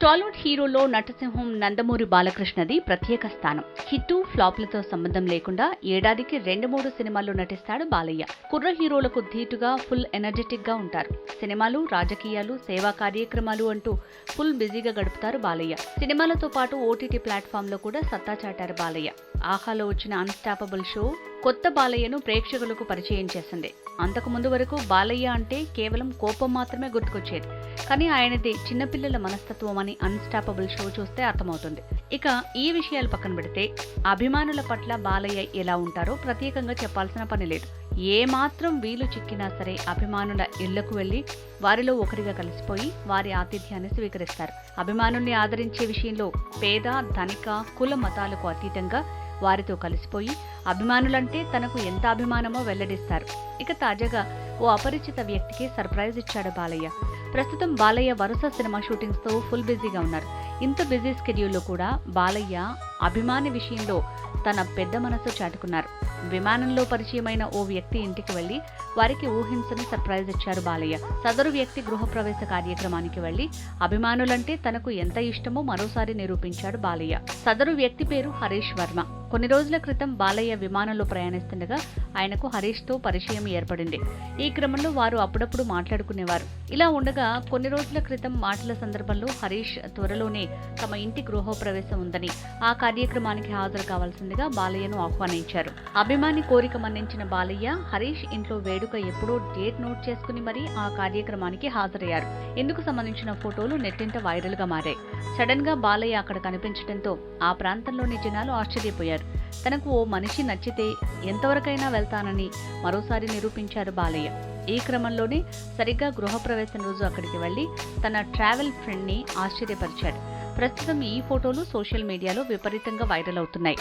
టాలీవుడ్ హీరోలో నటసింహం నందమూరి బాలకృష్ణది ప్రత్యేక స్థానం. హిట్టు ఫ్లాప్లతో సంబంధం లేకుండా ఏడాదికి 2-3 సినిమాల్లో నటిస్తాడు బాలయ్య. కుర్ర హీరోలకు ధీటుగా ఫుల్ ఎనర్జెటిక్ గా ఉంటారు. సినిమాలు, రాజకీయాలు, సేవా కార్యక్రమాలు అంటూ ఫుల్ బిజీగా గడుపుతారు బాలయ్య. సినిమాలతో పాటు ఓటీటీ ప్లాట్ఫామ్ లో కూడా సత్తా చాటారు బాలయ్య. ఆహాలో వచ్చిన అన్స్టాపబుల్ షో కొత్త బాలయ్యను ప్రేక్షకులకు పరిచయం చేసింది. అంతకు ముందు వరకు బాలయ్య అంటే కేవలం కోపం మాత్రమే గుర్తుకొచ్చేది. కానీ ఆయనది చిన్నపిల్లల మనస్తత్వం అని అన్స్టాపబుల్ షో చూస్తే అర్థమవుతుంది. ఇక ఈ విషయాలు పక్కన పెడితే అభిమానుల పట్ల బాలయ్య ఎలా ఉంటారో ప్రత్యేకంగా చెప్పాల్సిన పని లేదు. ఏ మాత్రం వీలు చిక్కినా సరే అభిమానుల ఇళ్లకు వెళ్లి వారిలో ఒకరిగా కలిసిపోయి వారి ఆతిథ్యాన్ని స్వీకరిస్తారు. అభిమానుల్ని ఆదరించే విషయంలో పేద, ధనిక, కుల మతాలకు అతీతంగా వారితో కలిసిపోయి అభిమానులంటే తనకు ఎంత అభిమానమో వెల్లడిస్తారు. ఇక తాజాగా ఓ అపరిచిత వ్యక్తికి సర్ప్రైజ్ ఇచ్చాడు బాలయ్య. ప్రస్తుతం బాలయ్య వరుస సినిమా షూటింగ్స్ తో ఫుల్ బిజీగా ఉన్నారు. ఇంత బిజీ స్కెడ్యూల్లో కూడా బాలయ్య అభిమాని విషయంలో తన పెద్ద మనసు చాటుకున్నారు. విమానంలో పరిచయమైన ఓ వ్యక్తి ఇంటికి వెళ్లి వారికి ఊహించని సర్ప్రైజ్ ఇచ్చారు బాలయ్య. సదరు వ్యక్తి గృహప్రవేశ కార్యక్రమానికి వెళ్లి అభిమానులంటే తనకు ఎంత ఇష్టమో మరోసారి నిరూపించాడు బాలయ్య. సదరు వ్యక్తి పేరు హరీష్ వర్మ. కొన్ని రోజుల క్రితం బాలయ్య విమానంలో ప్రయాణిస్తుండగా ఆయనకు హరీష్ తో పరిచయం ఏర్పడింది. ఈ క్రమంలో వారు అప్పుడప్పుడు మాట్లాడుకునేవారు. ఇలా ఉండగా కొన్ని రోజుల క్రితం మాటల సందర్భంలో హరీష్ త్వరలోనే తమ ఇంటి గృహప్రవేశం ఉందని, ఆ కార్యక్రమానికి హాజరు కావాల్సిందిగా బాలయ్యను ఆహ్వానించారు. అభిమాని కోరిక మన్నించిన బాలయ్య హరీష్ ఇంట్లో వేడుక ఎప్పుడో డేట్ నోట్ చేసుకుని మరీ ఆ కార్యక్రమానికి హాజరయ్యారు. ఇందుకు సంబంధించిన ఫోటోలు నెట్టింట వైరల్ గా మారాయి. సడన్ గా బాలయ్య అక్కడ కనిపించడంతో ఆ ప్రాంతంలోని జనాలు ఆశ్చర్యపోయారు. తనకు ఓ మనిషి నచ్చితే ఎంతవరకైనా వెళ్తానని మరోసారి నిరూపించారు బాలయ్య. ఈ క్రమంలోనే సరిగ్గా గృహప్రవేశం రోజు అక్కడికి వెళ్లి తన ట్రావెల్ ఫ్రెండ్ ని ఆశ్చర్యపరిచాడు. ప్రస్తుతం ఈ ఫోటోలు సోషల్ మీడియాలో విపరీతంగా వైరల్ అవుతున్నాయి.